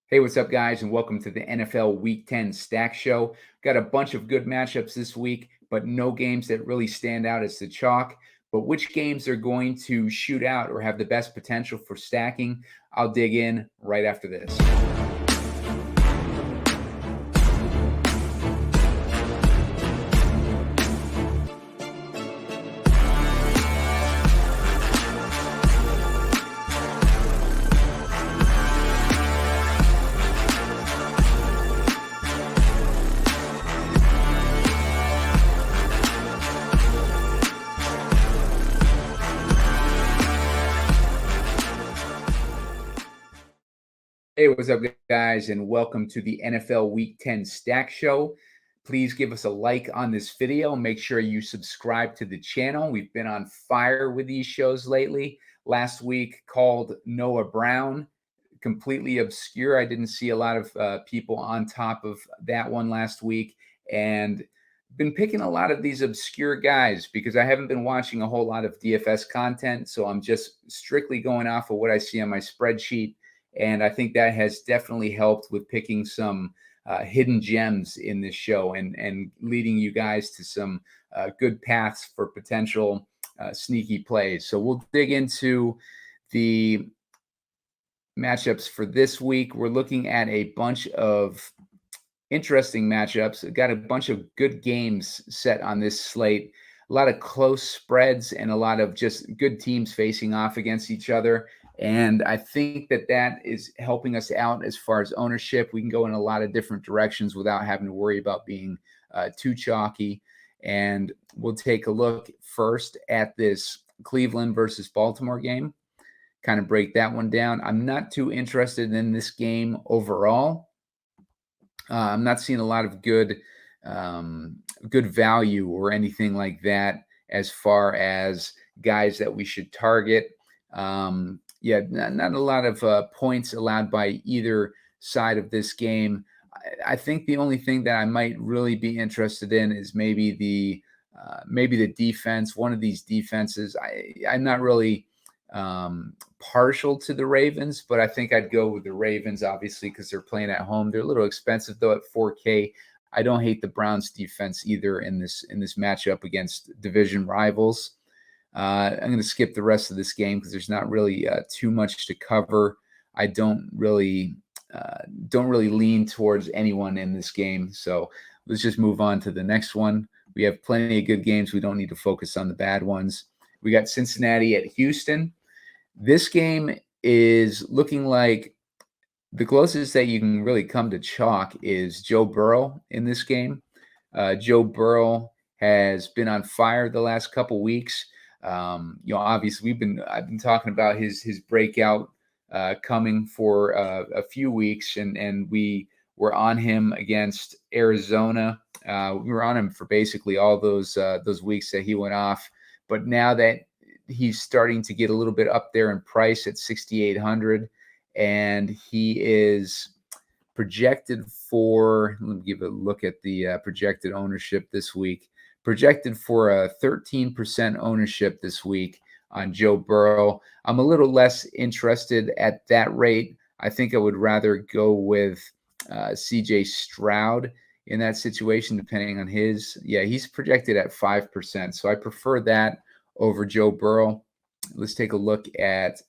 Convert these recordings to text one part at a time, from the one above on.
Hey, what's up, guys, and welcome to the NFL Week 10 Stack Show. Got a bunch of good matchups this week, but no games that really stand out as the chalk. But which games are going to shoot out or have the best potential for stacking? I'll dig in right after this. Hey, what's up, guys, and welcome to the NFL Week 10 Stack Show. Please give us a like on this video. Make sure you subscribe to the channel. We've been on fire with these shows lately. Last week called Noah Brown, completely obscure. I didn't see a lot of people on top of that one last week, and been picking a lot of these obscure guys because I haven't been watching a whole lot of DFS content, so I'm just strictly going off of what I see on my spreadsheet. And I think that has definitely helped with picking some hidden gems in this show and leading you guys to some good paths for potential sneaky plays. So we'll dig into the matchups for this week. We're looking at a bunch of interesting matchups. We've got a bunch of good games set on this slate. A lot of close spreads and a lot of just good teams facing off against each other. And I think that is helping us out as far as ownership. We can go in a lot of different directions without having to worry about being too chalky. And we'll take a look first at this Cleveland versus Baltimore game, kind of break that one down. I'm not too interested in this game overall. I'm not seeing a lot of good value or anything like that as far as guys that we should target. Not a lot of points allowed by either side of this game. I think the only thing that I might really be interested in is maybe the defense. One of these defenses. I'm not really partial to the Ravens, but I think I'd go with the Ravens, obviously, because they're playing at home. They're a little expensive though at 4K. I don't hate the Browns defense either in this matchup against division rivals. I'm going to skip the rest of this game because there's not really too much to cover. I don't really lean towards anyone in this game. So let's just move on to the next one. We have plenty of good games. We don't need to focus on the bad ones. We got Cincinnati at Houston. This game is looking like the closest that you can really come to chalk is Joe Burrow in this game. Joe Burrow has been on fire the last couple weeks. Obviously I've been talking about his breakout coming for a few weeks, and we were on him against Arizona. We were on him for basically all those weeks that he went off. But now that he's starting to get a little bit up there in price at 6,800, and he is projected for, let me give a look at the projected ownership this week. Projected for a 13% ownership this week on Joe Burrow. I'm a little less interested at that rate. I think I would rather go with CJ Stroud in that situation, depending on his. Yeah, he's projected at 5%. So I prefer that over Joe Burrow. Let's take a look at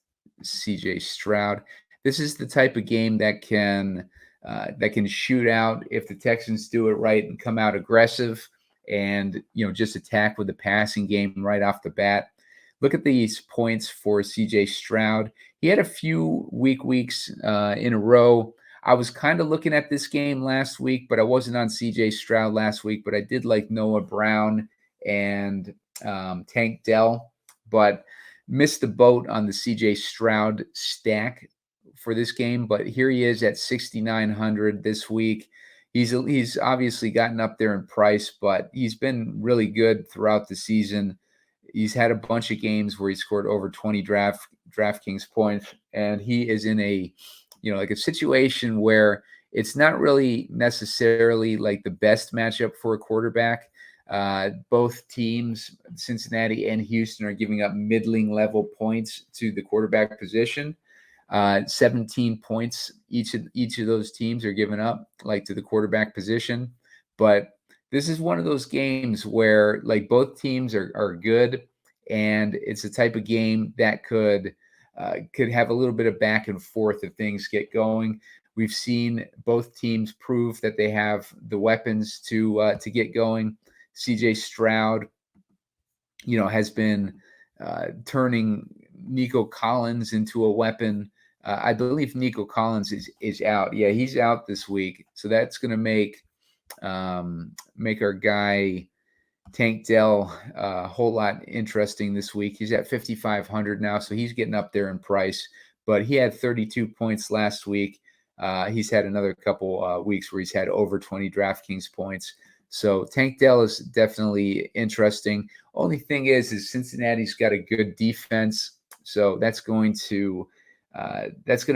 CJ Stroud. This is the type of game that can shoot out if the Texans do it right and come out aggressive and just attack with the passing game right off the bat. Look at these points for CJ Stroud. He had a few weeks in a row. I was kind of looking at this game last week, but I wasn't on CJ Stroud last week. But I did like Noah Brown and Tank Dell, but missed the boat on the CJ Stroud stack for this game. But here he is at 6,900 this week. He's obviously gotten up there in price, but he's been really good throughout the season. He's had a bunch of games where he scored over 20 Draftkings points, and he is in a situation where it's not really necessarily like the best matchup for a quarterback. Both teams, Cincinnati and Houston, are giving up middling level points to the quarterback position. 17 points each of those teams are giving up, like to the quarterback position. But this is one of those games where like both teams are good, and it's a type of game that could have a little bit of back and forth if things get going. We've seen both teams prove that they have the weapons to get going. CJ Stroud, has been turning Nico Collins into a weapon. I believe Nico Collins is out. Yeah, he's out this week, so that's going to make our guy Tank Dell a whole lot interesting this week. He's at 5,500 now, so he's getting up there in price. But he had 32 points last week. He's had another couple weeks where he's had over 20 DraftKings points. So Tank Dell is definitely interesting. Only thing is Cincinnati's got a good defense, so that's going to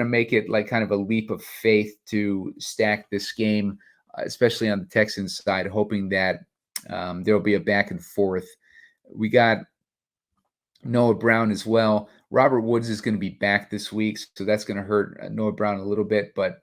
make it like kind of a leap of faith to stack this game, especially on the Texans side, hoping that there'll be a back and forth. We got Noah Brown as well. Robert Woods is going to be back this week, so that's going to hurt Noah Brown a little bit. But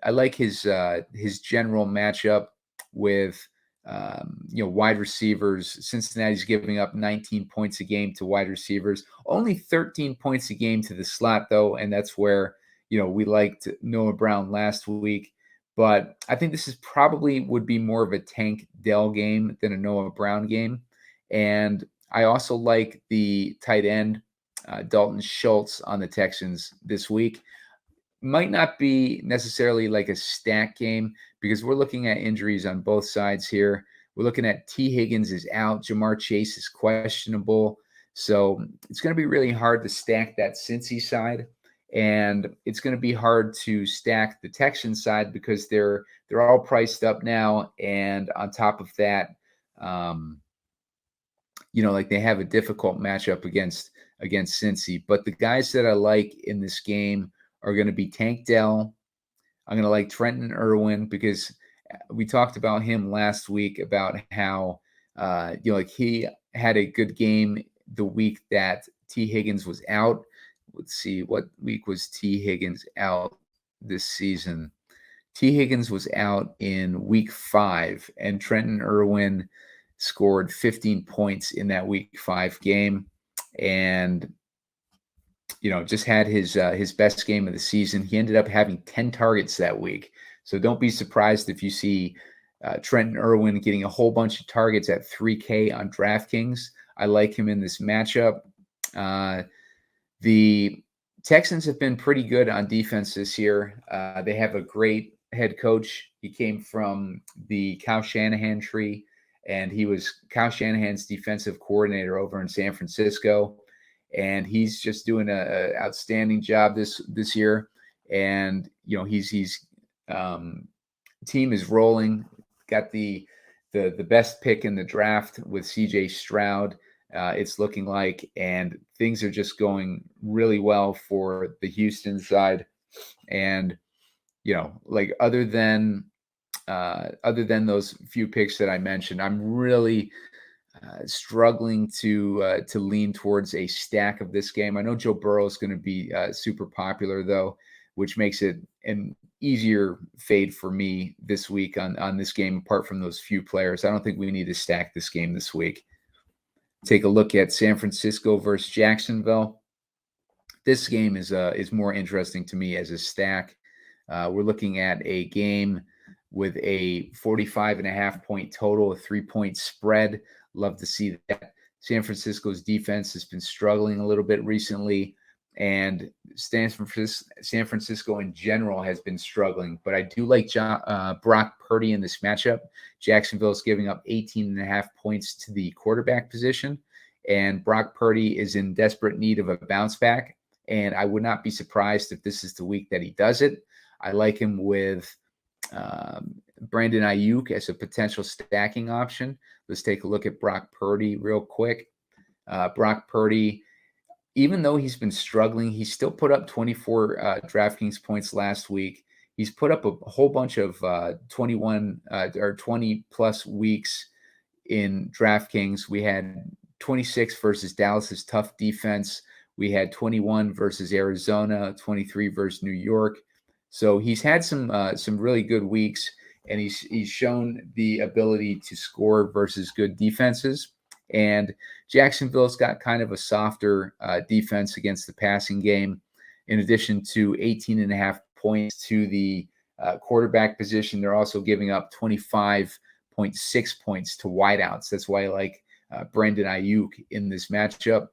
I like his general matchup with wide receivers. Cincinnati's giving up 19 points a game to wide receivers, only 13 points a game to the slot though, and that's where we liked Noah Brown last week. But I think this is probably would be more of a Tank Dell game than a Noah Brown game. And I also like the tight end, Dalton Schultz, on the Texans this week. Might not be necessarily like a stack game because we're looking at injuries on both sides here. We're looking at T. Higgins is out. Jamar Chase is questionable. So it's going to be really hard to stack that Cincy side. And it's going to be hard to stack the Texans side because they're all priced up now. And on top of that, like they have a difficult matchup against Cincy. But the guys that I like in this game are going to be Tank Dell. I'm going to like Trenton Irwin because we talked about him last week about how like he had a good game the week that T. Higgins was out. Let's see, what week was T. Higgins out this season? T. Higgins was out in week 5, and Trenton Irwin scored 15 points in that week 5 game, and just had his best game of the season. He ended up having 10 targets that week. So don't be surprised if you see Trenton Irwin getting a whole bunch of targets at 3K on DraftKings. I like him in this matchup. The Texans have been pretty good on defense this year. They have a great head coach. He came from the Kyle Shanahan tree, and he was Kyle Shanahan's defensive coordinator over in San Francisco. And he's just doing an outstanding job this year. And he's team is rolling. Got the best pick in the draft with CJ Stroud. It's looking like, and things are just going really well for the Houston side. And like other than those few picks that I mentioned, I'm really struggling to lean towards a stack of this game. I know Joe Burrow is going to be super popular though, which makes it an easier fade for me this week on this game. Apart from those few players, I don't think we need to stack this game this week. Take a look at San Francisco versus Jacksonville. This game is more interesting to me as a stack. We're looking at a game with a 45.5 point total, a 3-point spread. Love to see that. San Francisco's defense has been struggling a little bit recently, and San Francisco in general has been struggling. But I do like Brock Purdy in this matchup. Jacksonville is giving up 18.5 points to the quarterback position, and Brock Purdy is in desperate need of a bounce back. And I would not be surprised if this is the week that he does it. I like him with Brandon Ayuk as a potential stacking option. Let's take a look at Brock Purdy real quick. Brock Purdy, even though he's been struggling, he still put up 24 DraftKings points last week. He's put up a whole bunch of 21 or 20 plus weeks in DraftKings. We had 26 versus Dallas's tough defense. We had 21 versus Arizona, 23 versus New York. So he's had some really good weeks, and he's shown the ability to score versus good defenses. And Jacksonville's got kind of a softer defense against the passing game, in addition to 18 and a half points to the quarterback position. They're also giving up 25.6 points to wideouts. That's why I like Brandon Ayuk in this matchup.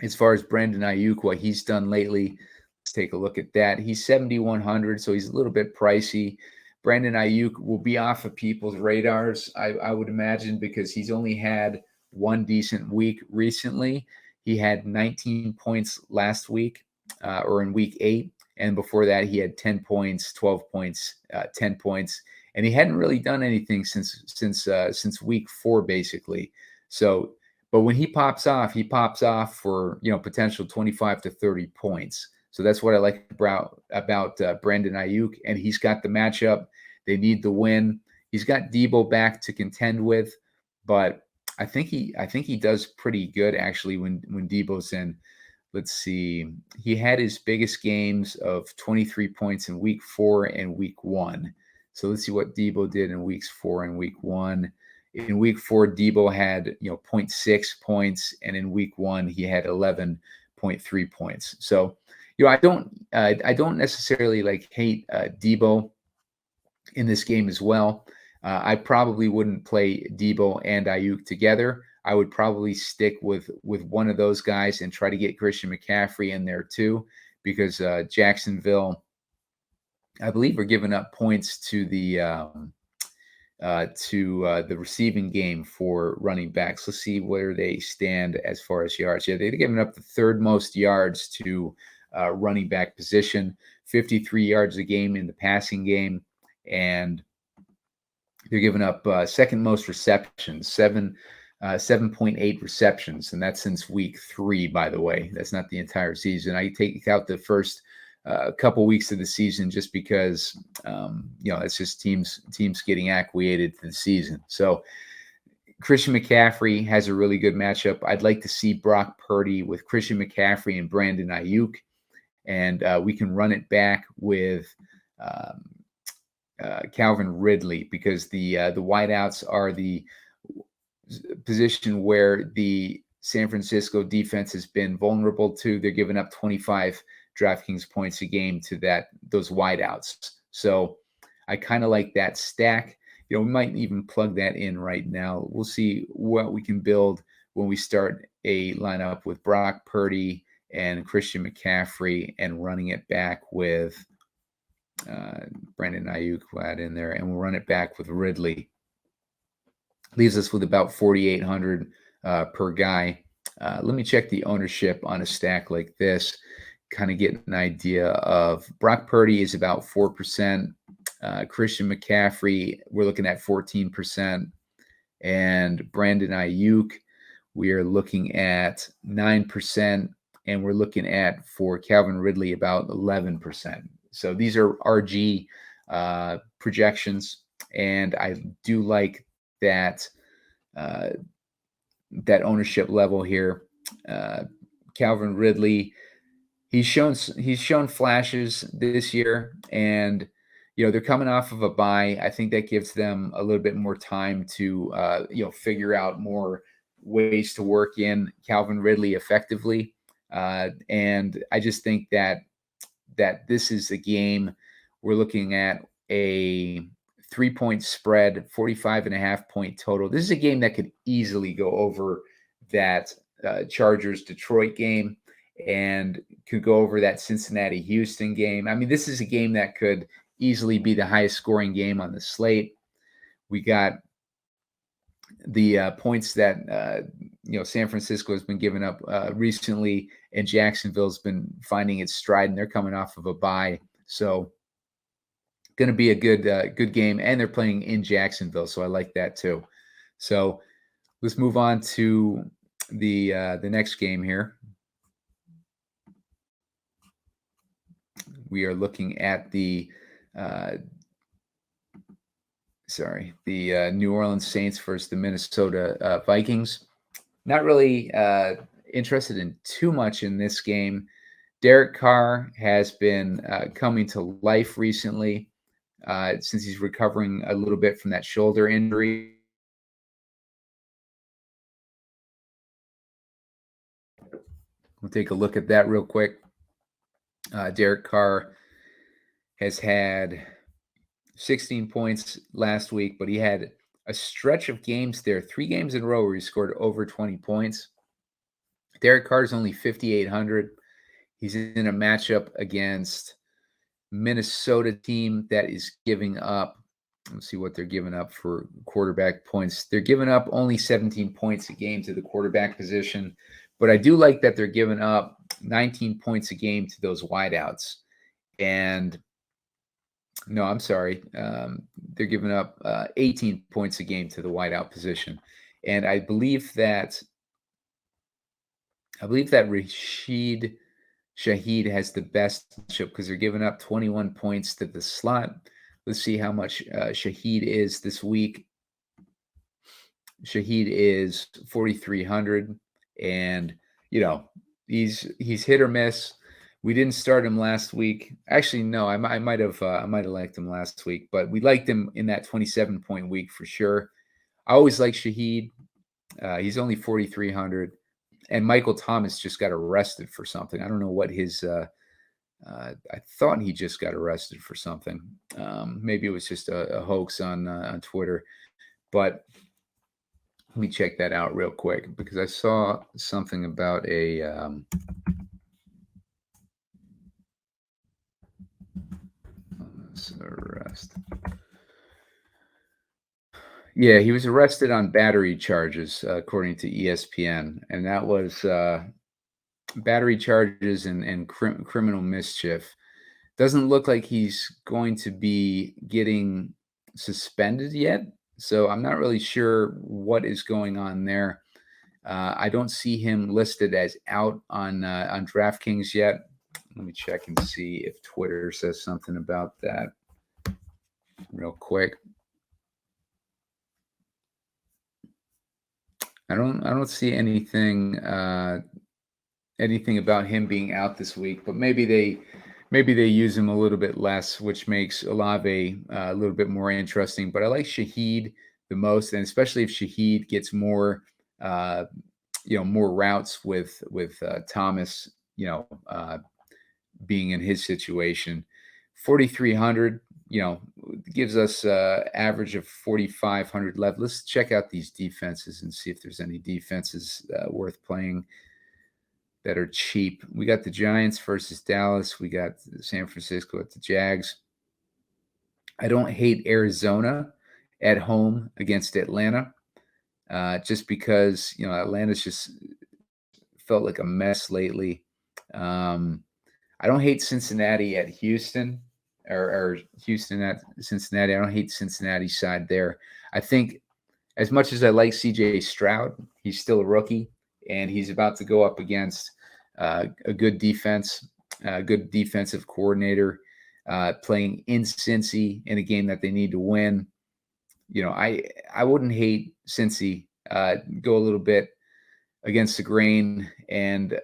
As far as Brandon Ayuk, what he's done lately, let's take a look at that. He's 7,100, so he's a little bit pricey. Brandon Ayuk will be off of people's radars, I would imagine, because he's only had one decent week recently. He had 19 points last week, or in week 8, and before that he had 10 points, 12 points, 10 points, and he hadn't really done anything since week 4, basically. So, but when he pops off for potential 25 to 30 points. So that's what I like about Brandon Ayuk, and he's got the matchup. They need the win. He's got Debo back to contend with, but I think he does pretty good actually when Debo's in. Let's see. He had his biggest games of 23 points in week 4 and week 1. So let's see what Debo did in weeks 4 and week 1. In week 4, Debo had 0.6 points, and in week 1 he had 11.3 points. So I don't necessarily hate Debo in this game as well. I probably wouldn't play Debo and Ayuk together. I would probably stick with one of those guys and try to get Christian McCaffrey in there too, because Jacksonville, I believe, are giving up points to the receiving game for running backs. Let's see where they stand as far as yards. Yeah, they're giving up the third most yards to running back position, 53 yards a game in the passing game, and they're giving up second most receptions, 7.8 receptions, and that's since week 3, by the way. That's not the entire season. I take out the first couple weeks of the season just because it's just teams getting acclimated to the season. So Christian McCaffrey has a really good matchup. I'd like to see Brock Purdy with Christian McCaffrey and Brandon Ayuk, and we can run it back with Calvin Ridley, because the wideouts are the position where the San Francisco defense has been vulnerable to. They're giving up 25 Draftkings points a game to those wideouts. So I kind of like that stack. We might even plug that in right now. We'll see what we can build when we start a lineup with Brock Purdy and Christian McCaffrey, and running it back with Brandon Ayuk. We'll add in there, and we'll run it back with Ridley. Leaves us with about 4,800 per guy. Let me check the ownership on a stack like this, kind of get an idea of. Brock Purdy is about 4%. Christian McCaffrey, we're looking at 14%. And Brandon Ayuk, we are looking at 9%. And we're looking at, for Calvin Ridley, about 11%. So these are RG projections, and I do like that ownership level here. Calvin Ridley, he's shown flashes this year, and they're coming off of a bye. I think that gives them a little bit more time to figure out more ways to work in Calvin Ridley effectively. And I just think that this is a game we're looking at a 3-point spread, 45.5 point total. This is a game that could easily go over that Chargers Detroit game, and could go over that Cincinnati Houston game. I mean, this is a game that could easily be the highest scoring game on the slate. We got the points that San Francisco has been giving up recently, and Jacksonville's been finding its stride, and they're coming off of a bye. So going to be a good game, and they're playing in Jacksonville, so I like that too. So let's move on to the next game here. We are looking at the New Orleans Saints versus the Minnesota Vikings. Not really interested in too much in this game. Derek Carr has been coming to life recently since he's recovering a little bit from that shoulder injury. We'll take a look at that real quick. Derek Carr has had 16 points last week, but he had a stretch of games there, 3 games in a row where he scored over 20 points. Derek Carr is only 5,800. He's in a matchup against Minnesota team that is giving up. Let's see what they're giving up for quarterback points. They're giving up only 17 points a game to the quarterback position, but I do like that they're giving up 19 points a game to those wideouts. And no, I'm sorry. They're giving up 18 points a game to the wideout position. And I believe that Rashid Shaheed has the best matchup because they're giving up 21 points to the slot. Let's see how much Shaheed is this week. Shaheed is 4,300, and he's hit or miss. We didn't start him last week. Actually, no, I might have liked him last week, but we liked him in that 27-point week for sure. I always like Shaheed. He's only 4,300, and Michael Thomas just got arrested for something. I don't know what his. I thought he just got arrested for something. Maybe it was just a hoax on Twitter, but let me check that out real quick because I saw something about a arrest. Yeah, he was arrested on battery charges, according to ESPN, and that was battery charges and criminal mischief. Doesn't look like he's going to be getting suspended yet, so I'm not really sure what is going on there. I don't see him listed as out on Draftkings yet. Let me check and see if Twitter says something about that real quick. I don't see anything about him being out this week, but maybe they use him a little bit less, which makes Olave a little bit more interesting. But I like Shaheed the most, and especially if Shaheed gets more more routes with Thomas, being in his situation. 4,300, gives us average of 4,500 left. Let's check out these defenses and see if there's any defenses worth playing that are cheap. We got the Giants versus Dallas. We got San Francisco at the Jags. I don't hate Arizona at home against Atlanta, just because Atlanta's just felt like a mess lately. I don't hate Cincinnati at Houston or Houston at Cincinnati. I don't hate Cincinnati's side there. I think as much as I like CJ Stroud, he's still a rookie, and he's about to go up against a good defense, a good defensive coordinator, playing in Cincy in a game that they need to win. I wouldn't hate Cincy. Go a little bit against the grain and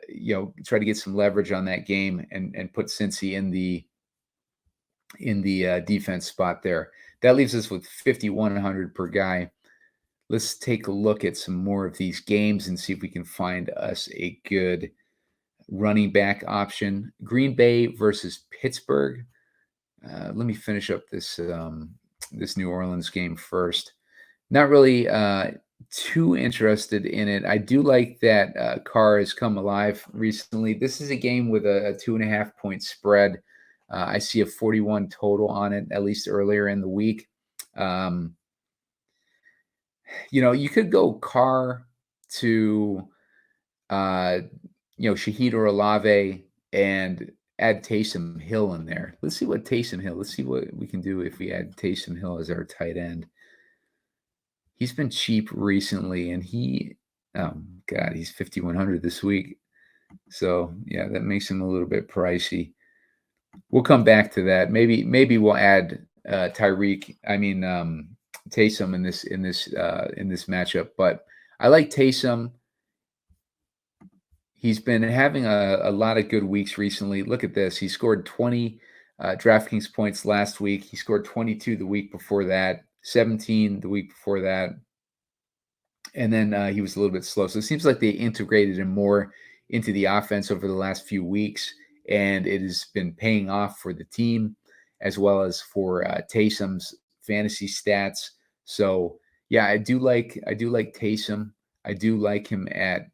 try to get some leverage on that game and put Cincy in the defense spot there. That leaves us with 5,100 per guy. Let's take a look at some more of these games and see if we can find us a good running back option. Green Bay versus Pittsburgh. Let me finish up this New Orleans game first. Not really too interested in it. I do like that Carr has come alive recently. This is a game with a 2.5 point spread. I see a 41 total on it, at least earlier in the week. You could go Carr to Shaheed or Olave and add Taysom Hill in there. Let's see what we can do if we add Taysom Hill as our tight end. He's been cheap recently, and he's 5,100 this week. So yeah, that makes him a little bit pricey. We'll come back to that. Maybe we'll add Taysom in this matchup. But I like Taysom He's been having a lot of good weeks recently. Look at this. He scored 20 DraftKings points last week. He scored 22 the week before that, 17 the week before that. And then he was a little bit slow. So it seems like they integrated him more into the offense over the last few weeks, and it has been paying off for the team as well as for Taysom's fantasy stats. So yeah, I do like Taysom. I do like him at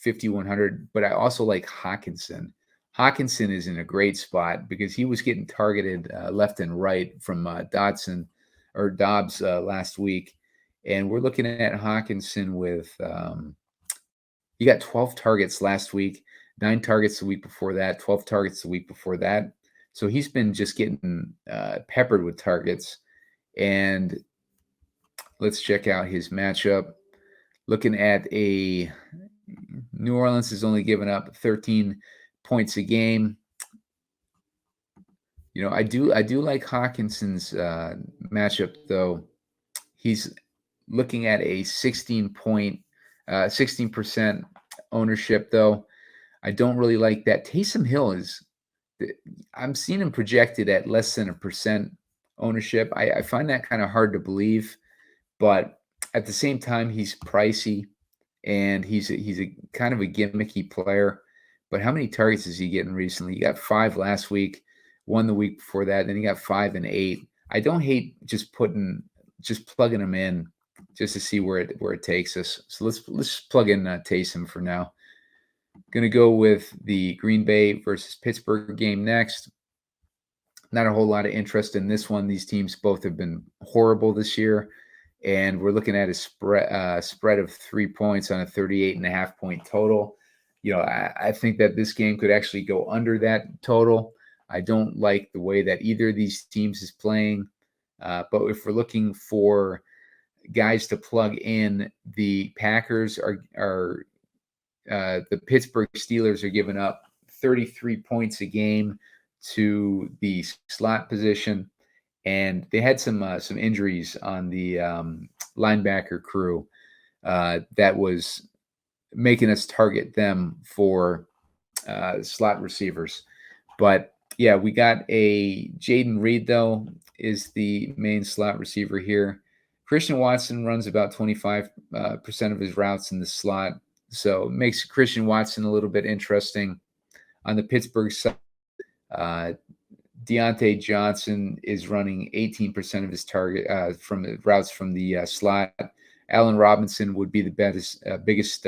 5,100, but I also like Hawkinson. Hawkinson is in a great spot because he was getting targeted left and right from Dodson or Dobbs last week, and we're looking at Hawkinson with he got 12 targets last week, 9 targets the week before that, 12 targets the week before that. So he's been just getting peppered with targets. And let's check out his matchup. Looking at a New Orleans has only given up 13 points a game. I do like Hawkinson's matchup though. He's looking at a 16% ownership though. I don't really like that. Taysom Hill I'm seeing him projected at less than a percent ownership. I find that kind of hard to believe, but at the same time, he's pricey and he's a kind of a gimmicky player. But how many targets is he getting recently? He got 5 last week, 1 the week before that, then he got 5 and 8. I don't hate just plugging him in just to see where it takes us. So let's plug in Taysom for now. Going to go with the Green Bay versus Pittsburgh game next. Not a whole lot of interest in this one. These teams both have been horrible this year, and we're looking at a spread of 3 points on a 38.5 point total. I think that this game could actually go under that total. I don't like the way that either of these teams is playing, but if we're looking for guys to plug in, the Packers are the Pittsburgh Steelers are giving up 33 points a game to the slot position, and they had some injuries on the linebacker crew that was making us target them for slot receivers. But yeah, we got a Jaden Reed though is the main slot receiver here. Christian Watson runs about 25% of his routes in the slot. So it makes Christian Watson a little bit interesting. On the Pittsburgh side, Deontay Johnson is running 18% of his target from routes from the slot. Allen Robinson would be the biggest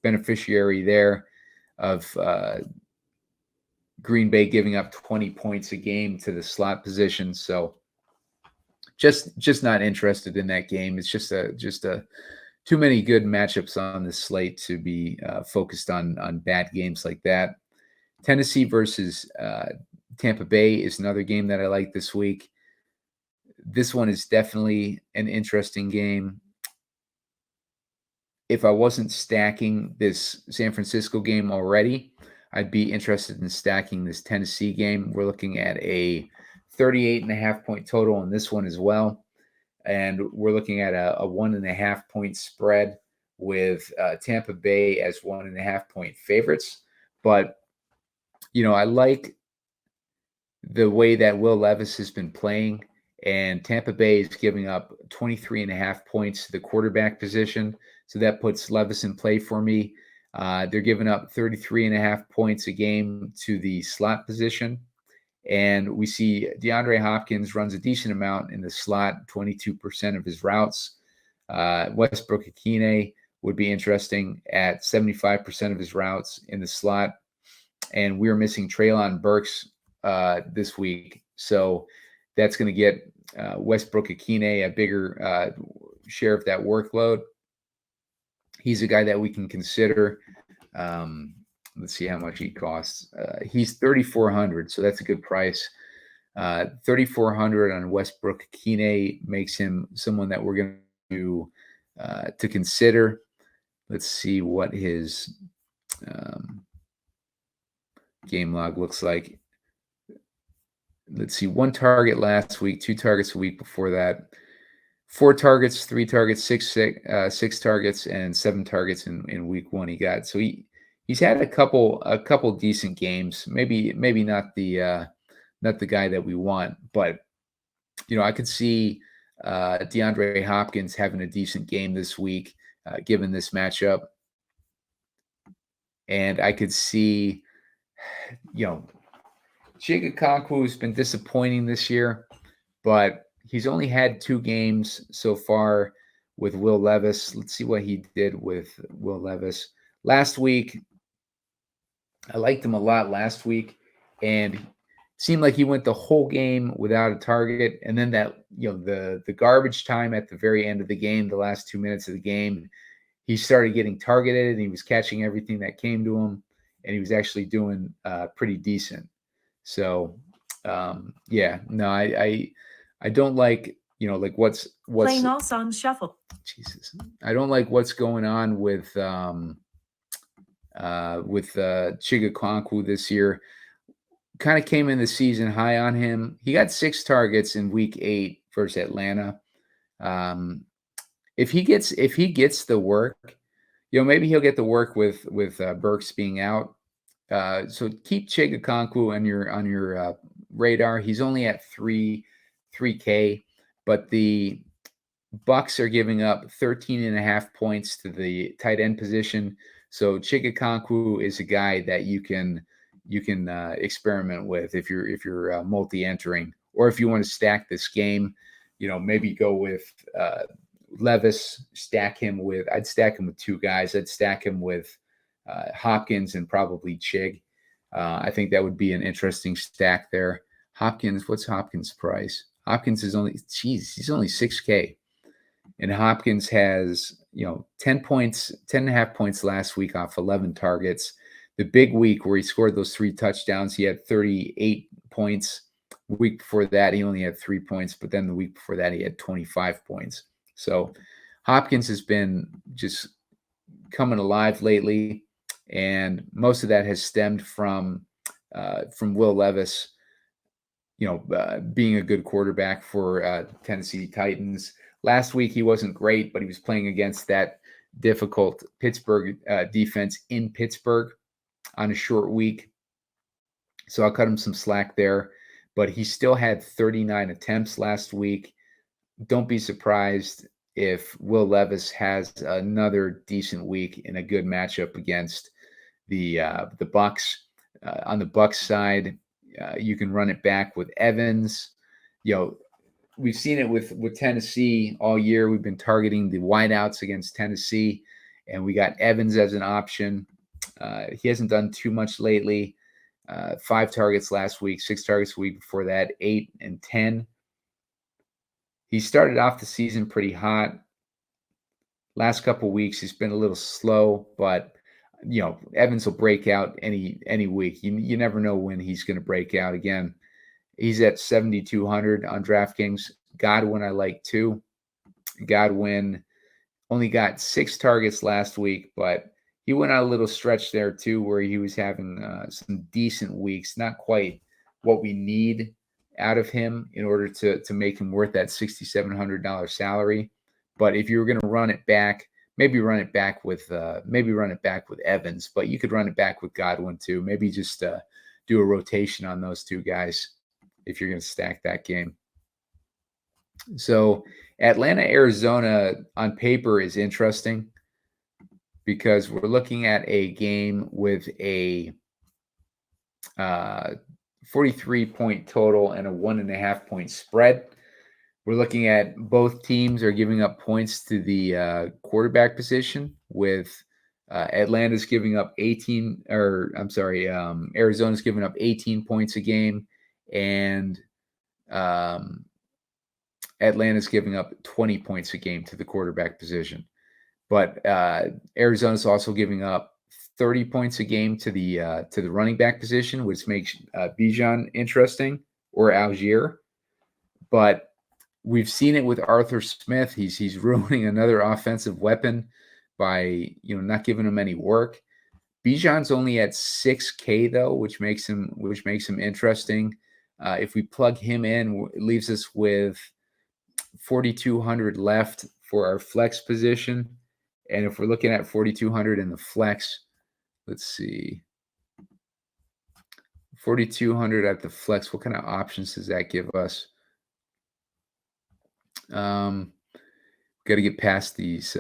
beneficiary there of Green Bay giving up 20 points a game to the slot position. So just not interested in that game. It's just a too many good matchups on the slate to be focused on bad games like that. Tennessee versus Tampa Bay is another game that I like this week. This one is definitely an interesting game. If I wasn't stacking this San Francisco game already, I'd be interested in stacking this Tennessee game. We're looking at a 38.5 point total on this one as well. And we're looking at a 1.5 point spread with Tampa Bay as 1.5 point favorites. But, I like the way that Will Levis has been playing, and Tampa Bay is giving up 23.5 points to the quarterback position. So that puts Levis in play for me. They're giving up 33.5 points a game to the slot position. And we see DeAndre Hopkins runs a decent amount in the slot, 22% of his routes. Westbrook Akine would be interesting at 75% of his routes in the slot. And we're missing Treylon Burks this week. So that's going to get Westbrook Akine a bigger share of that workload. He's a guy that we can consider. Let's see how much he costs. He's $3,400, so that's a good price. $3,400 on Westbrook Akine makes him someone that we're going to consider. Let's see what his game log looks like. Let's see, 1 target last week, 2 targets a week before that, 4 targets, 3 targets, six targets, and 7 targets in week 1 he got. So He's had a couple decent games. Maybe not the guy that we want, but I could see DeAndre Hopkins having a decent game this week, given this matchup, and I could see you know Chigakonkwo has been disappointing this year, but he's only had 2 games so far with Will Levis. Let's see what he did with Will Levis last week. I liked him a lot last week, and it seemed like he went the whole game without a target. And then that, the garbage time at the very end of the game, the last 2 minutes of the game, he started getting targeted, and he was catching everything that came to him, and he was actually doing pretty decent. So, yeah, no, I don't like, like what's Playing all songs shuffle. Jesus, I don't like what's going on with Chigakonkwo this year. Kind of came in the season high on him. He got 6 targets in week 8 versus Atlanta. If he gets the work, maybe he'll get the work with Burks being out. So keep Chigakonkwo on your radar. He's only at 3K, but the Bucks are giving up 13.5 points to the tight end position. So Chigakonkwo is a guy that you can experiment with if you're multi-entering, or if you want to stack this game. Maybe go with Levis. I'd stack him with 2 guys. I'd stack him with Hopkins and probably Chig. I think that would be an interesting stack there. Hopkins, what's Hopkins' price? Hopkins is he's only 6K. And Hopkins has, 10 points, 10.5 points last week off 11 targets. The big week where he scored those 3 touchdowns, he had 38 points. The week before that, he only had 3 points, but then the week before that, he had 25 points. So Hopkins has been just coming alive lately, and most of that has stemmed from Will Levis, being a good quarterback for Tennessee Titans. Last week, he wasn't great, but he was playing against that difficult Pittsburgh defense in Pittsburgh on a short week. So I'll cut him some slack there. But he still had 39 attempts last week. Don't be surprised if Will Levis has another decent week in a good matchup against the Bucks. On the Bucks side, you can run it back with Evans. We've seen it with Tennessee all year. We've been targeting the wideouts against Tennessee, and we got Evans as an option. He hasn't done too much lately. 5 targets last week, 6 targets the week before that, 8 and 10. He started off the season pretty hot. Last couple weeks, he's been a little slow, but Evans will break out any week. You never know when he's going to break out again. He's at 7,200 on Draftkings. Godwin I like too. Godwin only got 6 targets last week, but he went on a little stretch there too, where he was having some decent weeks. Not quite what we need out of him in order to make him worth that $6,700 salary. But if you were going to run it back, maybe run it back with Evans, but you could run it back with Godwin too. Maybe just do a rotation on those 2 guys if you're going to stack that game. So Atlanta, Arizona on paper is interesting because we're looking at a game with a 43-point total and a 1.5 point spread. We're looking at both teams are giving up points to the quarterback position, with Atlanta's giving up Arizona's giving up 18 points a game, and Atlanta's giving up 20 points a game to the quarterback position. But Arizona's also giving up 30 points a game to the running back position, which makes Bijan interesting, or Algier. But we've seen it with Arthur Smith. He's ruining another offensive weapon by not giving him any work. Bijan's only at 6K though, which makes him interesting. If we plug him in, it leaves us with 4,200 left for our flex position. And if we're looking at 4,200 in the flex, let's see. 4,200 at the flex. What kind of options does that give us? Got to get past these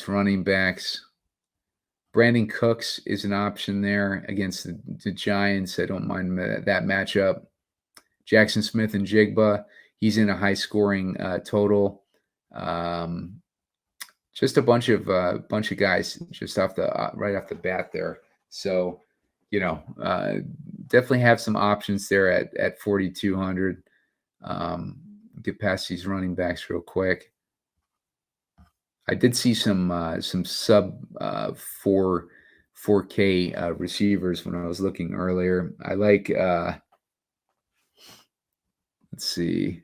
running backs. Brandon Cooks is an option there against the Giants. I don't mind that matchup. Jackson Smith and Jigba. He's in a high-scoring total. Just a bunch of guys just right off the bat there. So, definitely have some options there at 4,200. Get past these running backs real quick. I did see some sub 4K receivers when I was looking earlier. I like let's see.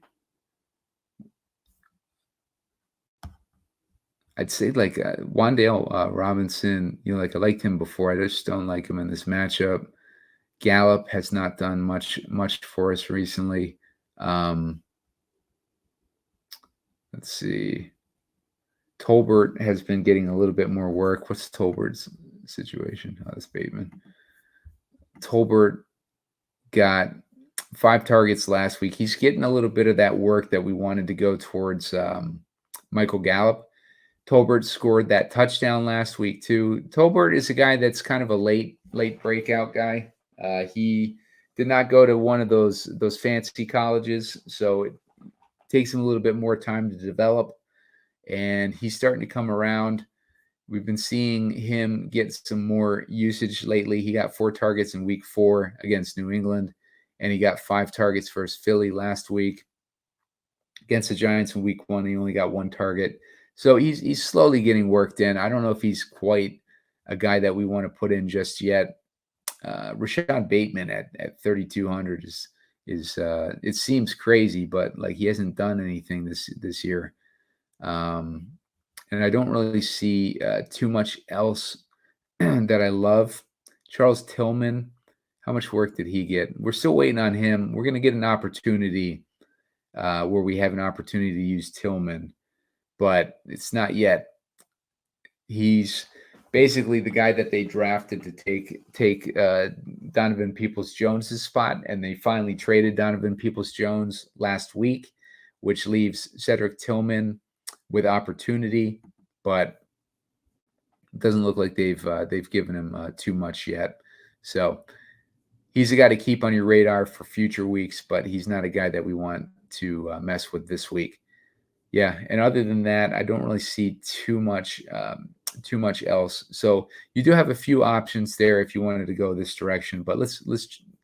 I'd say like Wandale Robinson. I liked him before. I just don't like him in this matchup. Gallup has not done much for us recently. Let's see. Tolbert has been getting a little bit more work. What's Tolbert's situation? Oh, that's Bateman. Tolbert got 5 targets last week. He's getting a little bit of that work that we wanted to go towards Michael Gallup. Tolbert scored that touchdown last week too. Tolbert is a guy that's kind of a late breakout guy. He did not go to one of those fancy colleges, so it takes him a little bit more time to develop, and he's starting to come around. We've been seeing him get some more usage lately. He got 4 targets in week 4 against New England, and he got 5 targets versus Philly last week. Against the Giants in week 1, he only got 1 target. So he's slowly getting worked in. I don't know if he's quite a guy that we want to put in just yet. Rashad Bateman at 3,200 is it seems crazy, but like he hasn't done anything this year. And I don't really see too much else that I love. Charles Tillman, how much work did he get? We're still waiting on him. We're going to get an opportunity where we have an opportunity to use Tillman, but it's not yet. He's basically the guy that they drafted to take Donovan Peoples-Jones's spot, and they finally traded Donovan Peoples-Jones last week, which leaves Cedric Tillman with opportunity, but it doesn't look like they've given him too much yet. So he's a guy to keep on your radar for future weeks, but he's not a guy that we want to mess with this week. Yeah, and other than that, I don't really see too much else. So you do have a few options there if you wanted to go this direction, but let's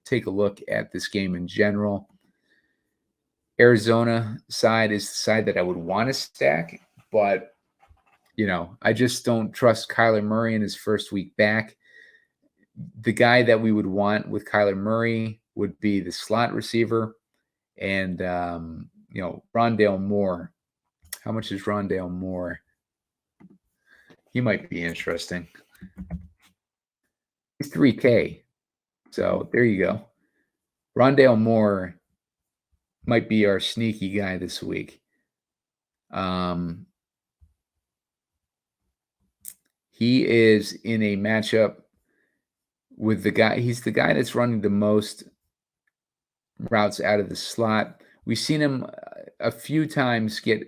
take a look at this game in general. Arizona side is the side that I would want to stack, but I just don't trust Kyler Murray in his first week back. The guy that we would want with Kyler Murray would be the slot receiver, and Rondale Moore. How much is Rondale Moore? He might be interesting. He's 3K. So there you go. Rondale Moore might be our sneaky guy this week. He is in a matchup with the guy. He's the guy that's running the most routes out of the slot. We've seen him a few times get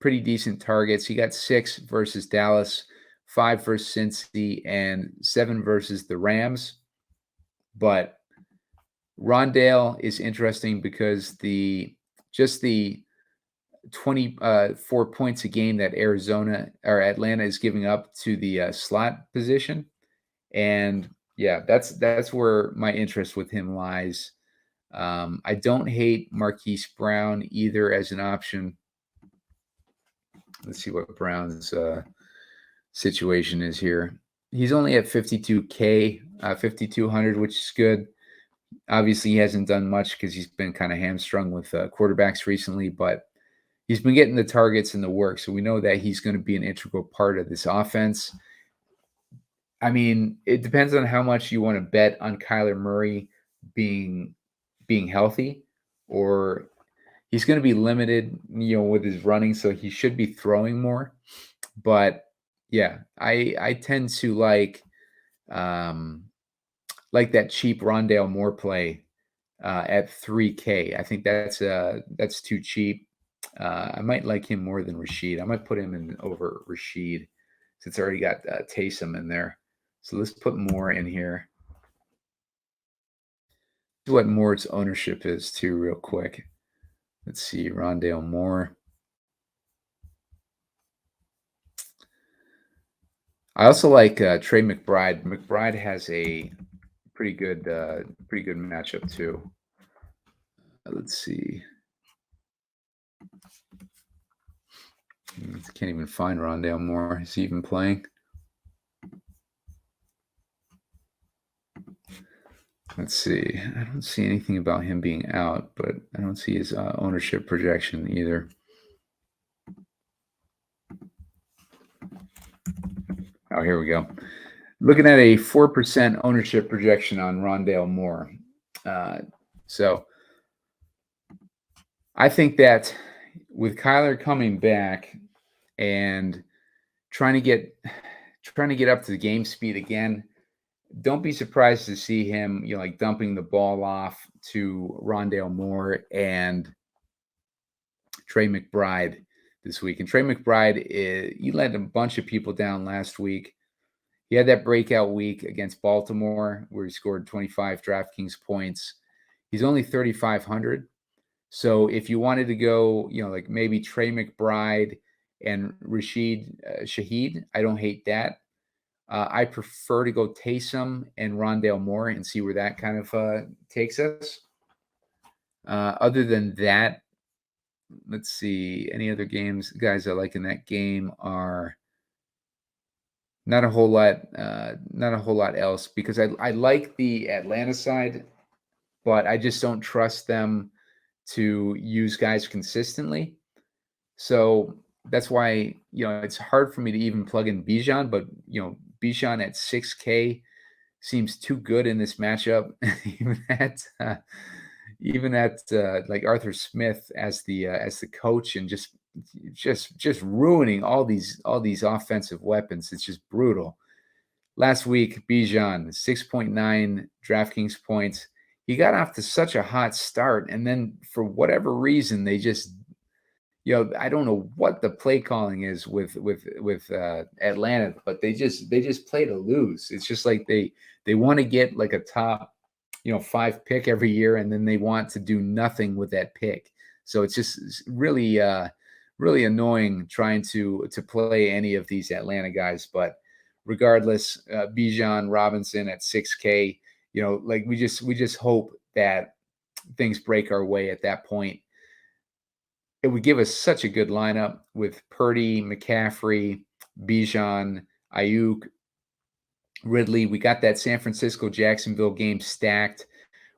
pretty decent targets. He got 6 versus Dallas, 5 versus Cincy, and 7 versus the Rams. But Rondale is interesting because the 24 points a game that Atlanta is giving up to the slot position, and yeah, that's where my interest with him lies. I don't hate Marquise Brown either as an option. Let's see what Brown's situation is here. He's only at 52K, 5,200, which is good. Obviously, he hasn't done much because he's been kind of hamstrung with quarterbacks recently, but he's been getting the targets and the work, so we know that he's going to be an integral part of this offense. I mean, it depends on how much you want to bet on Kyler Murray being healthy, or he's going to be limited, with his running, so he should be throwing more. But yeah, I tend to like like that cheap Rondale Moore play at 3K. I think that's too cheap. I might like him more than Rashid. I might put him in over Rashid since I already got Taysom in there. So let's put Moore in here. See what Moore's ownership is too, real quick. Let's see, Rondale Moore. I also like Trey McBride. McBride has a pretty good matchup too. Let's see. Can't even find Rondale Moore. Is he even playing? Let's see. I don't see anything about him being out, but I don't see his ownership projection either. Oh, here we go. Looking at a 4% ownership projection on Rondale Moore. So I think that with Kyler coming back and trying to get up to the game speed again, don't be surprised to see him, like dumping the ball off to Rondale Moore and Trey McBride this week. And Trey McBride, he let a bunch of people down last week. He had that breakout week against Baltimore where he scored 25 Draftkings points. He's only 3,500. So if you wanted to go, like maybe Trey McBride and Rashid Shaheed, I don't hate that. I prefer to go Taysom and Rondale Moore and see where that kind of takes us. Other than that, let's see. Any other guys I like in that game are not a whole lot else because I like the Atlanta side, but I just don't trust them to use guys consistently. So that's why, it's hard for me to even plug in Bijan, but, Bijan at 6K seems too good in this matchup. even at like Arthur Smith as the coach and just ruining all these offensive weapons. It's just brutal. Last week, Bijan 6.9 DraftKings points. He got off to such a hot start, and then for whatever reason, they just I don't know what the play calling is with Atlanta, but they just play to lose. It's just like they want to get like a top 5 pick every year, and then they want to do nothing with that pick. So it's just really really annoying trying to play any of these Atlanta guys. But regardless, Bijan Robinson at 6K, like we just hope that things break our way at that point. It would give us such a good lineup with Purdy, McCaffrey, Bijan, Ayuk, Ridley. We got that San Francisco-Jacksonville game stacked.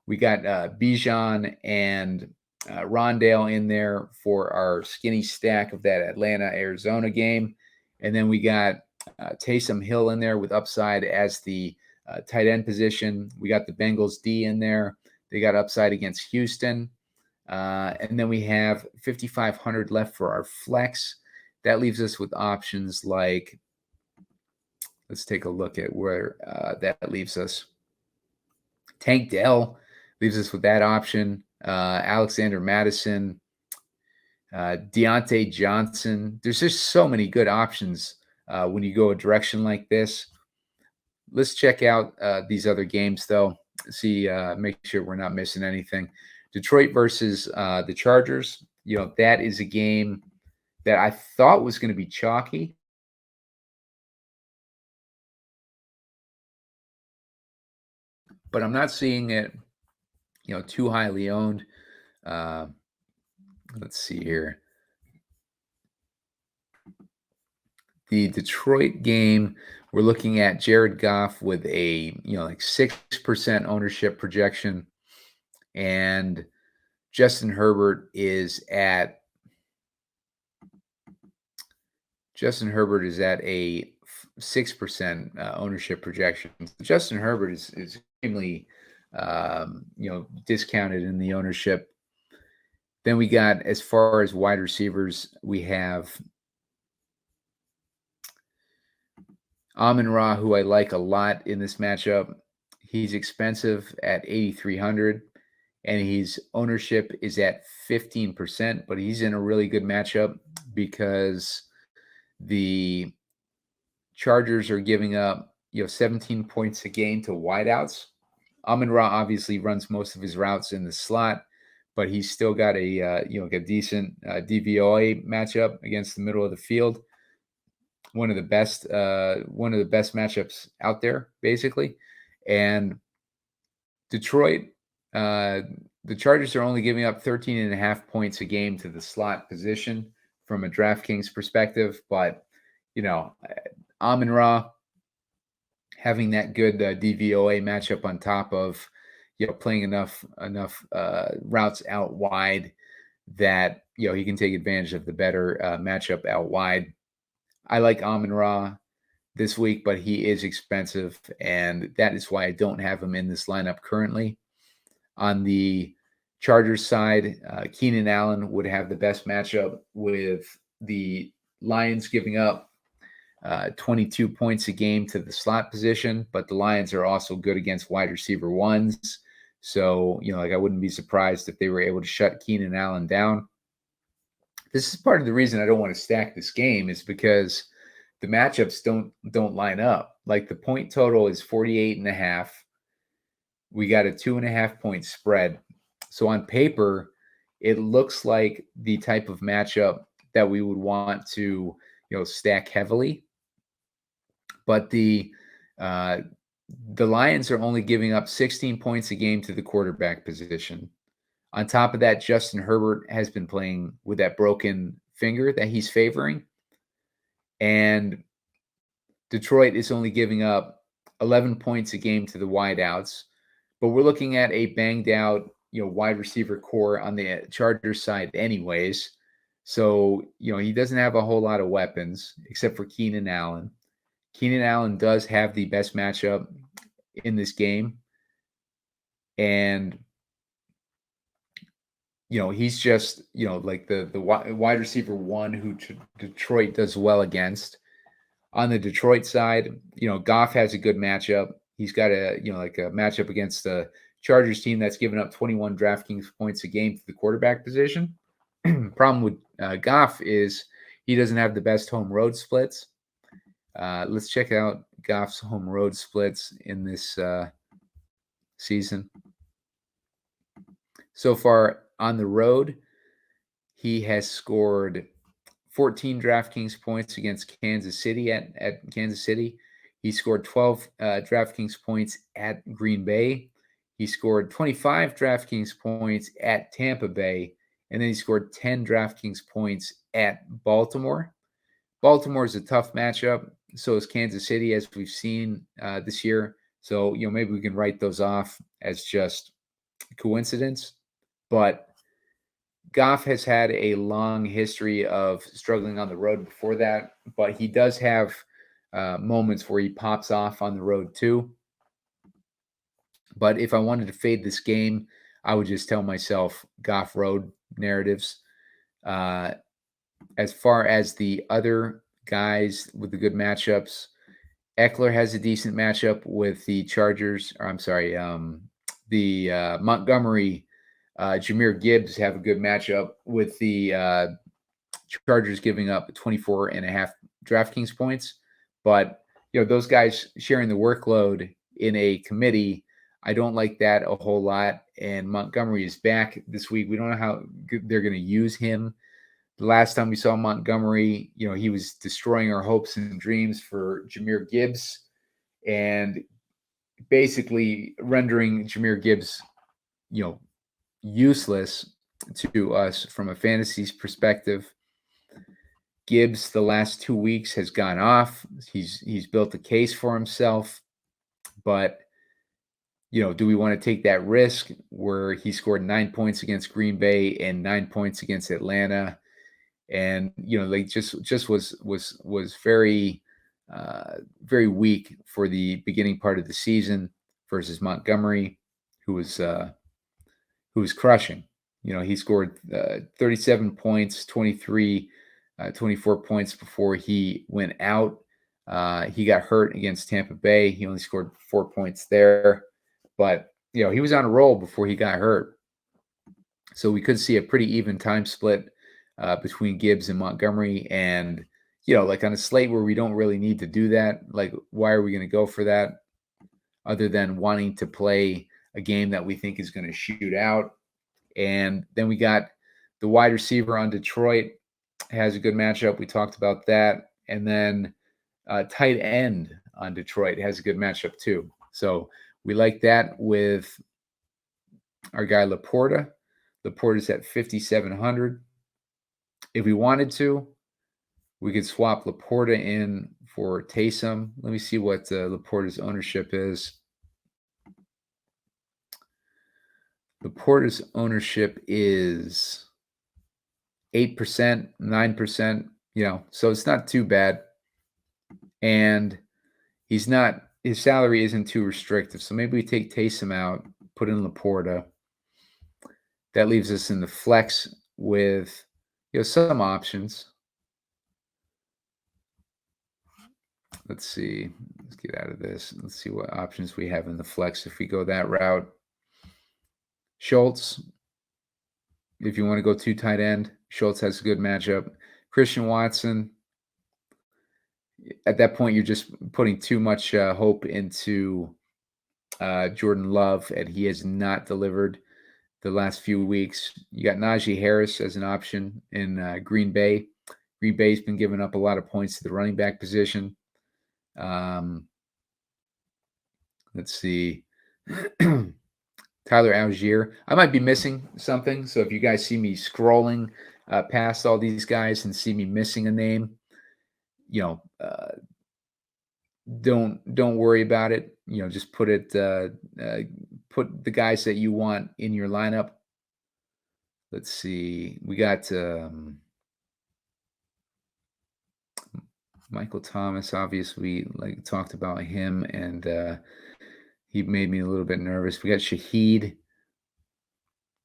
We got Bijan and Rondale in there for our skinny stack of that Atlanta-Arizona game. And then we got Taysom Hill in there with upside as the tight end position. We got the Bengals D in there. They got upside against Houston. And then we have 5,500 left for our flex. That leaves us with options like, let's take a look at where that leaves us. Tank Dell leaves us with that option. Alexander Madison, Deontay Johnson. There's just so many good options when you go a direction like this. Let's check out these other games, though. See, make sure we're not missing anything. Detroit versus the Chargers. That is a game that I thought was going to be chalky. But I'm not seeing it, too highly owned. Let's see here. The Detroit game, we're looking at Jared Goff with a, like 6% ownership projection. And Justin Herbert is at a 6% ownership projection. Justin Herbert is extremely, discounted in the ownership. Then we got, as far as wide receivers, we have Amon-Ra, who I like a lot in this matchup, he's expensive at 8,300, and his ownership is at 15%, but he's in a really good matchup because the Chargers are giving up 17 points a game to wideouts. Amon-Ra obviously runs most of his routes in the slot, but he's still got a decent DVOA matchup against the middle of the field. One of the best matchups out there, basically. And Detroit, the Chargers are only giving up 13.5 points a game to the slot position from a DraftKings perspective, but Amon-Ra having that good DVOA matchup on top of playing enough routes out wide that he can take advantage of the better matchup out wide. I like Amon-Ra this week, but he is expensive, and that is why I don't have him in this lineup currently. On the Chargers side, Keenan Allen would have the best matchup with the Lions giving up 22 points a game to the slot position, but the Lions are also good against wide receiver ones. So, I wouldn't be surprised if they were able to shut Keenan Allen down. This is part of the reason I don't want to stack this game, is because the matchups don't line up. Like, the point total is 48.5. We got a 2.5 point spread. So on paper, it looks like the type of matchup that we would want to, stack heavily. But the Lions are only giving up 16 points a game to the quarterback position. On top of that, Justin Herbert has been playing with that broken finger that he's favoring. And Detroit is only giving up 11 points a game to the wideouts. But we're looking at a banged out, wide receiver core on the Chargers side anyways. So, he doesn't have a whole lot of weapons except for Keenan Allen. Keenan Allen does have the best matchup in this game. And, he's just, like the wide receiver one who Detroit does well against. On the Detroit side, Goff has a good matchup. He's got a matchup against the Chargers team that's given up 21 DraftKings points a game to the quarterback position. Problem with Goff is he doesn't have the best home road splits. Let's check out Goff's home road splits in this season. So far on the road, he has scored 14 DraftKings points against Kansas City at Kansas City. He scored 12 DraftKings points at Green Bay. He scored 25 DraftKings points at Tampa Bay. And then he scored 10 DraftKings points at Baltimore. Baltimore is a tough matchup. So is Kansas City, as we've seen this year. So, maybe we can write those off as just coincidence. But Goff has had a long history of struggling on the road before that, but he does have moments where he pops off on the road too. But if I wanted to fade this game, I would just tell myself Goff road narratives. As far as the other guys with the good matchups, Eckler has a decent matchup with the Chargers. Or I'm sorry, the Montgomery, Jahmyr Gibbs have a good matchup with the Chargers giving up 24.5 DraftKings points. But, those guys sharing the workload in a committee, I don't like that a whole lot. And Montgomery is back this week. We don't know how they're going to use him. The last time we saw Montgomery, he was destroying our hopes and dreams for Jahmyr Gibbs and basically rendering Jahmyr Gibbs, useless to us from a fantasy perspective. Gibbs, the last 2 weeks, has gone off. He's built a case for himself, but do we want to take that risk where he scored 9 points against Green Bay and 9 points against Atlanta, and like just was very very weak for the beginning part of the season versus Montgomery, who was crushing. He scored 37 points, 24 points before he went out. He got hurt against Tampa Bay. He only scored 4 points there, but he was on a roll before he got hurt. So we could see a pretty even time split between Gibbs and Montgomery. And, like on a slate where we don't really need to do that, like, why are we going to go for that other than wanting to play a game that we think is going to shoot out? And then we got the wide receiver on Detroit has a good matchup. We talked about that. And then tight end on Detroit has a good matchup too. So we like that with our guy Laporta. Laporta's at 5,700. If we wanted to, we could swap Laporta in for Taysom. Let me see what Laporta's ownership is. Laporta's ownership is 8%, 9%, so it's not too bad. And his salary isn't too restrictive. So maybe we take Taysom out, put in Laporta. That leaves us in the flex with some options. Let's see. Let's get out of this. Let's see what options we have in the flex if we go that route. Schultz, if you want to go 2 tight end, Schultz has a good matchup. Christian Watson, at that point, you're just putting too much hope into Jordan Love, and he has not delivered the last few weeks. You got Najee Harris as an option in Green Bay. Green Bay's been giving up a lot of points to the running back position. Let's see. Tyler Algier. I might be missing something. So if you guys see me scrolling past all these guys and see me missing a name, don't worry about it. Just put the guys that you want in your lineup. Let's see. We got Michael Thomas. Obviously, like talked about him, and he made me a little bit nervous. We got Shaheed.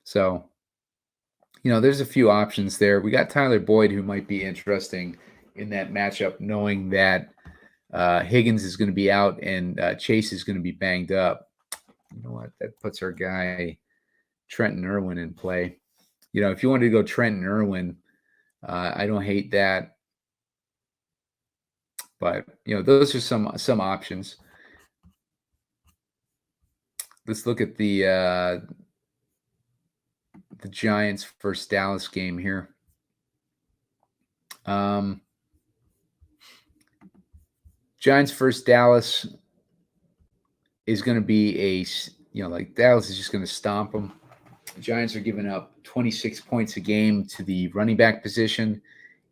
So, there's a few options there. We got Tyler Boyd, who might be interesting in that matchup, knowing that Higgins is going to be out and Chase is going to be banged up. You know what? That puts our guy Trenton Irwin in play. If you wanted to go Trenton Irwin, I don't hate that. But, those are some options. Let's look at the Giants versus Dallas game here. Giants versus Dallas is going to be like Dallas is just going to stomp them. The Giants are giving up 26 points a game to the running back position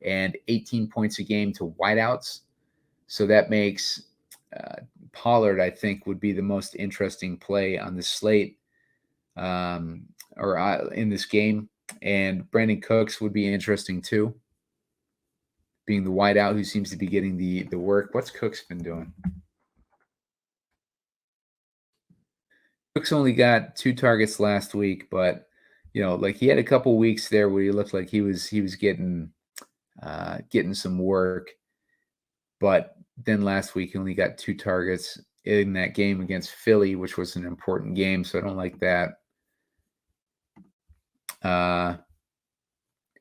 and 18 points a game to wideouts. So that makes Pollard, I think, would be the most interesting play on the slate or in this game. And Brandon Cooks would be interesting too, being the wideout who seems to be getting the work. What's Cooks been doing? Cooks only got 2 targets last week, but like he had a couple weeks there where he looked like he was getting some work. But then last week he only got 2 targets in that game against Philly, which was an important game, so I don't like that.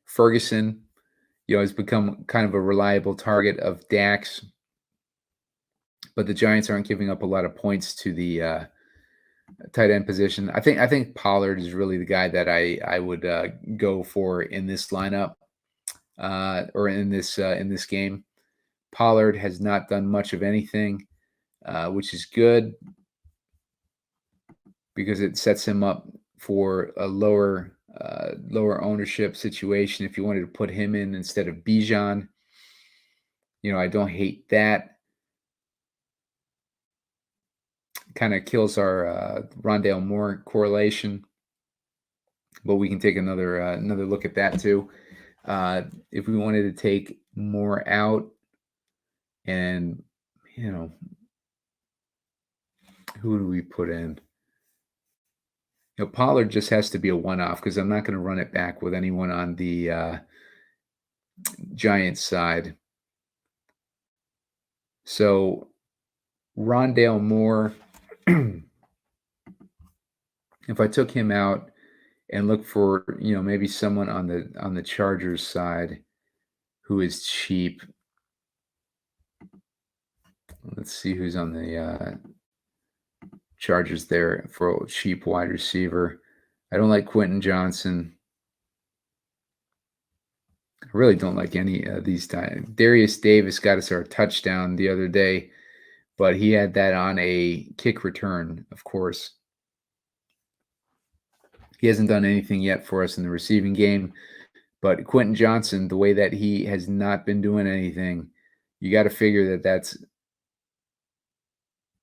Ferguson, has become kind of a reliable target of Dax, but the Giants aren't giving up a lot of points to the tight end position. I think Pollard is really the guy that I would go for in this lineup or in this game. Pollard has not done much of anything, which is good because it sets him up for a lower ownership situation. If you wanted to put him in instead of Bijan, I don't hate that. Kind of kills our Rondale Moore correlation, but we can take another look at that too. If we wanted to take Moore out, and who do we put in? Pollard just has to be a one-off because I'm not going to run it back with anyone on the Giants side. So Rondale Moore, if I took him out and look for, maybe someone on the Chargers side who is cheap. Let's see who's on the Chargers there for a cheap wide receiver. I don't like Quentin Johnson. I really don't like any of these guys. Darius Davis got us our touchdown the other day, but he had that on a kick return, of course. He hasn't done anything yet for us in the receiving game. But Quentin Johnson, the way that he has not been doing anything, you got to figure that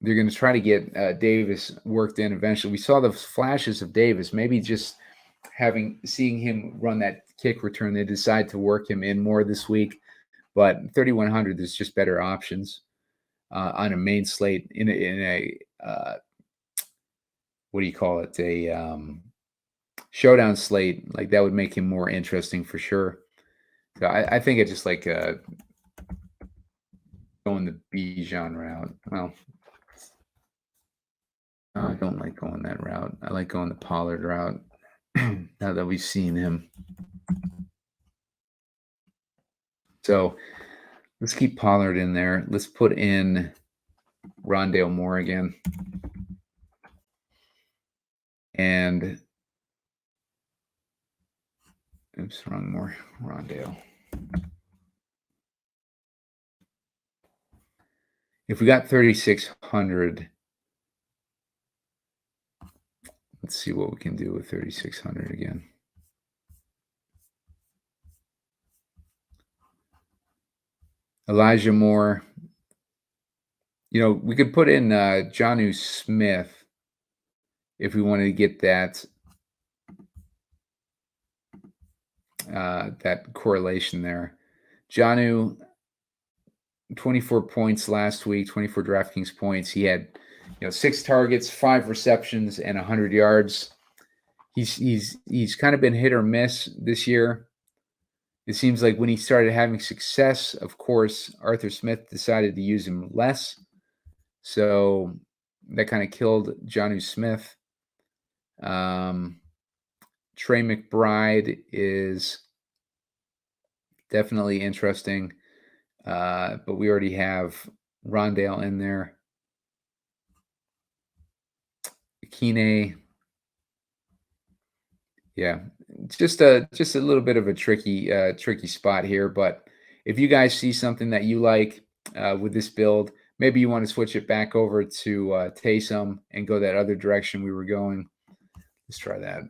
they're going to try to get Davis worked in eventually. We saw the flashes of Davis. Maybe just seeing him run that kick return, they decide to work him in more this week. But 3,100, there's just better options on a main slate in a what do you call it? A showdown slate. Like that would make him more interesting for sure. So I think I just like going the Bijan route. Well, I don't like going that route. I like going the Pollard route now that we've seen him. So let's keep Pollard in there. Let's put in Rondale Moore again. And oops, wrong Moore. Rondale. If we got 3,600, let's see what we can do with 3,600 again. Elijah Moore. We could put in Jonnu Smith if we wanted to get that correlation there. Jonnu, 24 points last week, 24 DraftKings points. He had 6 targets, 5 receptions, and 100 yards. He's kind of been hit or miss this year. It seems like when he started having success, of course, Arthur Smith decided to use him less. So that kind of killed Jonnu Smith. Trey McBride is definitely interesting. But we already have Rondale in there. Kine. Yeah, just a little bit of a tricky spot here. But if you guys see something that you like with this build, maybe you want to switch it back over to Taysom and go that other direction we were going. Let's try that.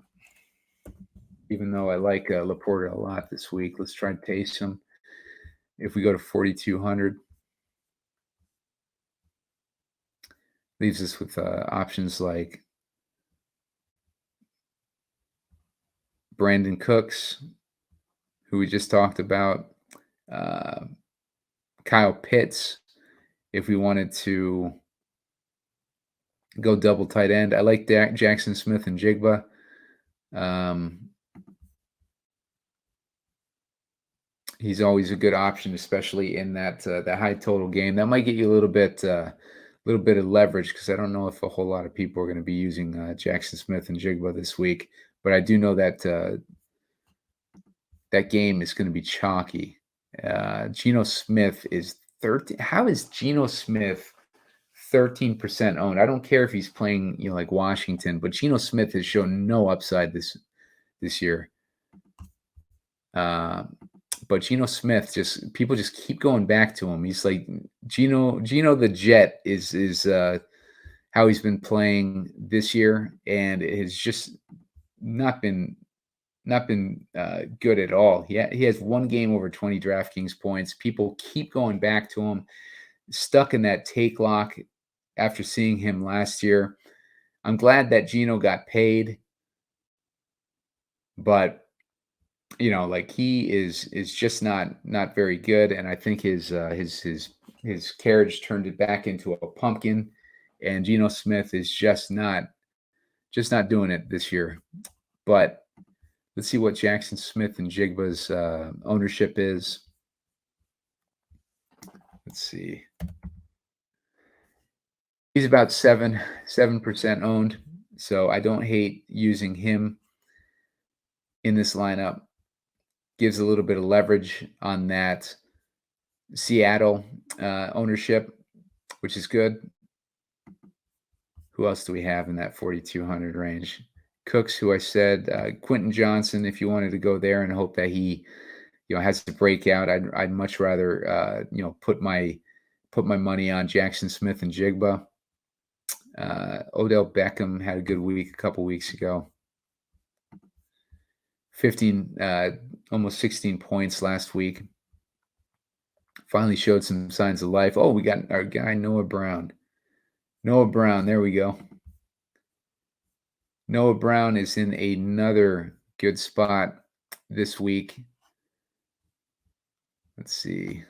Even though I like Laporta a lot this week, let's try Taysom. If we go to 4,200, leaves us with options like Brandon Cooks, who we just talked about, Kyle Pitts, if we wanted to go double tight end. I like Jackson Smith and Jigba. He's always a good option, especially in that high total game. That might get you a little bit of leverage because I don't know if a whole lot of people are going to be using Jackson Smith and Jigba this week. But I do know that that game is going to be chalky. Geno Smith is 13. How is Geno Smith 13% owned? I don't care if he's playing, like Washington, but Geno Smith has shown no upside this year. But Geno Smith, people just keep going back to him. He's like Geno the Jet is how he's been playing this year, and it has just not been good at all. He has one game over 20 DraftKings points. People keep going back to him, stuck in that take lock after seeing him last year. I'm glad that Geno got paid, but like he is just not very good, and I think his carriage turned it back into a pumpkin, and Geno Smith is just not doing it this year. But let's see what Jackson Smith and Jigba's ownership is. Let's see. He's about 7% owned, so I don't hate using him in this lineup. Gives a little bit of leverage on that Seattle ownership, which is good. Who else do we have in that 4,200 range? Cooks, who I said, Quentin Johnson. If you wanted to go there and hope that he, has to break out, I'd much rather, put my money on Jackson Smith and Jigba. Odell Beckham had a good week a couple weeks ago. 15, almost 16 points last week. Finally showed some signs of life. Oh, we got our guy Noah Brown. Noah Brown, there we go. Noah Brown is in another good spot this week. Let's see.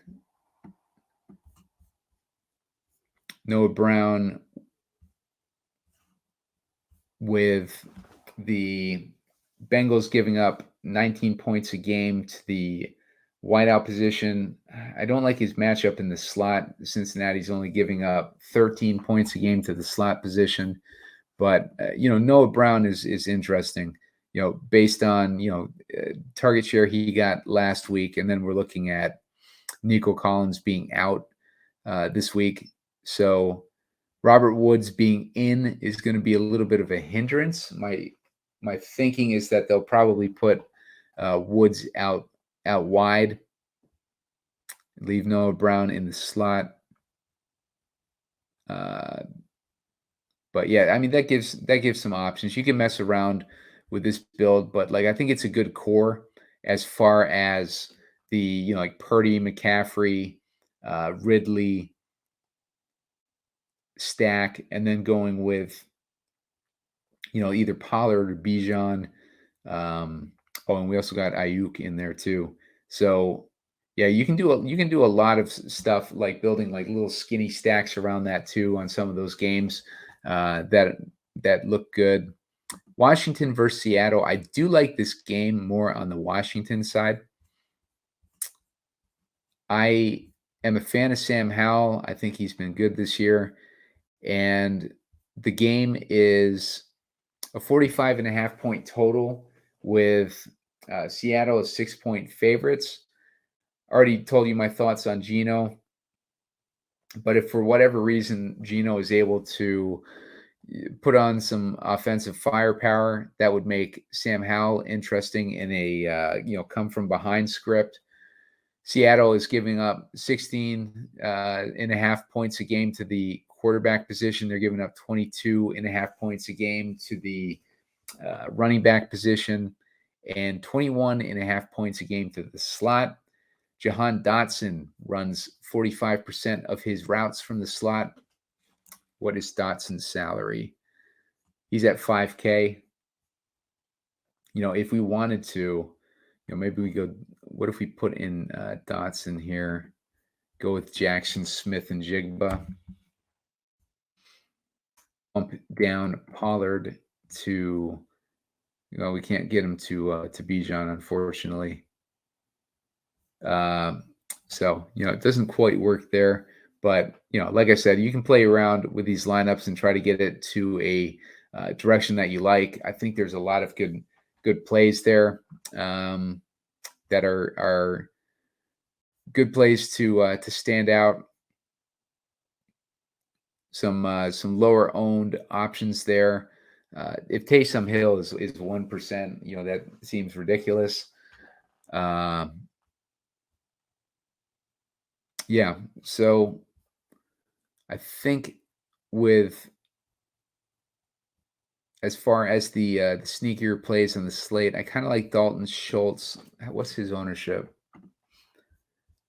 Noah Brown with the Bengals giving up 19 points a game to the wideout position. I don't like his matchup in the slot. Cincinnati's only giving up 13 points a game to the slot position. But, Noah Brown is interesting, based on, target share he got last week. And then we're looking at Nico Collins being out this week. So Robert Woods being in is going to be a little bit of a hindrance. My thinking is that they'll probably put Woods out wide, leave Noah Brown in the slot. But yeah, I mean that gives some options. You can mess around with this build, but I think it's a good core as far as the like Purdy, McCaffrey, Ridley stack, and then going with either Pollard or Bijan. And we also got Ayuk in there too. So yeah, you can do a lot of stuff like building like little skinny stacks around that too on some of those games that look good. Washington versus Seattle. I do like this game more on the Washington side. I am a fan of Sam Howell. I think he's been good this year. And the game is a 45.5-point total with Seattle as 6-point favorites. Already told you my thoughts on Geno. But if for whatever reason Geno is able to put on some offensive firepower, that would make Sam Howell interesting in a come from behind script. Seattle is giving up 16.5 points a game to the quarterback position. They're giving up 22.5 points a game to the running back position and 21.5 points a game to the slot. Jahan Dotson runs 45% of his routes from the slot. What is Dotson's salary? He's at $5K. If we wanted to, maybe we go, what if we put in Dotson here? Go with Jackson Smith and Jigba. Bump down Pollard to, we can't get him to Bijan, unfortunately. So, it doesn't quite work there. But, like I said, you can play around with these lineups and try to get it to a direction that you like. I think there's a lot of good plays there that are good plays to stand out. Some lower owned options there. If Taysom Hill is 1%, that seems ridiculous. Yeah, so I think with as far as the sneakier plays on the slate, I kind of like Dalton Schultz. What's his ownership?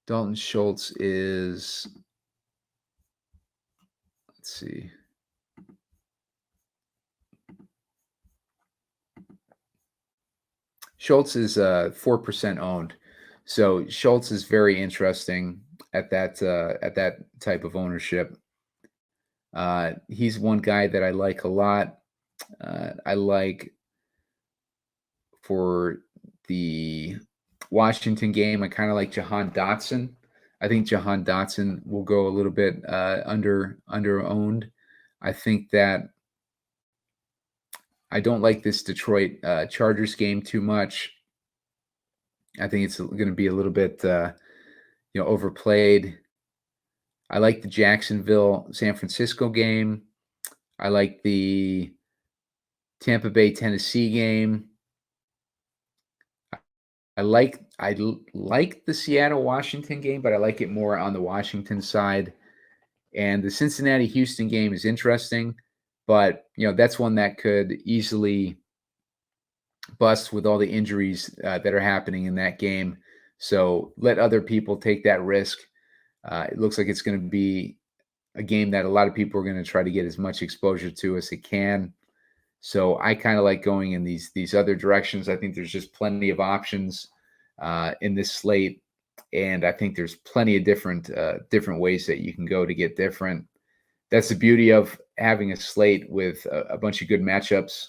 Dalton Schultz is, let's see. Schultz is 4% owned. So Schultz is very interesting at that type of ownership. He's one guy that I like a lot. I like for the Washington game, I kind of like Jahan Dotson. I think Jahan Dotson will go a little bit under owned. I think that I don't like this Detroit Chargers game too much. I think it's going to be a little bit, overplayed. I like the Jacksonville San Francisco game. I like the Tampa Bay Tennessee game. I like the Seattle Washington game, but I like it more on the Washington side. And the Cincinnati Houston game is interesting, but that's one that could easily bust with all the injuries that are happening in that game. So let other people take that risk. It looks like it's going to be a game that a lot of people are going to try to get as much exposure to as they can. So I kind of like going in these other directions. I think there's just plenty of options in this slate, and I think there's plenty of different ways that you can go to get different. That's the beauty of having a slate with a bunch of good matchups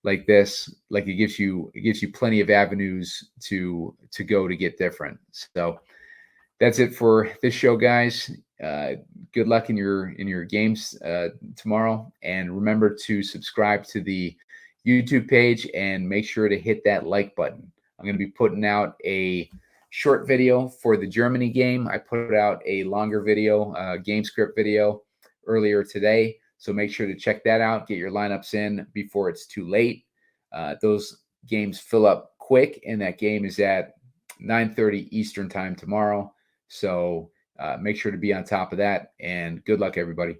like this. Like it gives you plenty of avenues to go to get different. So that's it for this show, guys. Good luck in your games tomorrow, and remember to subscribe to the YouTube page and make sure to hit that like button. I'm going to be putting out a short video for the Germany game. I put out a longer video, game script video earlier today, so make sure to check that out. Get your lineups in before it's too late. Those games fill up quick, and that game is at 9:30 Eastern time tomorrow. So make sure to be on top of that, and good luck, everybody.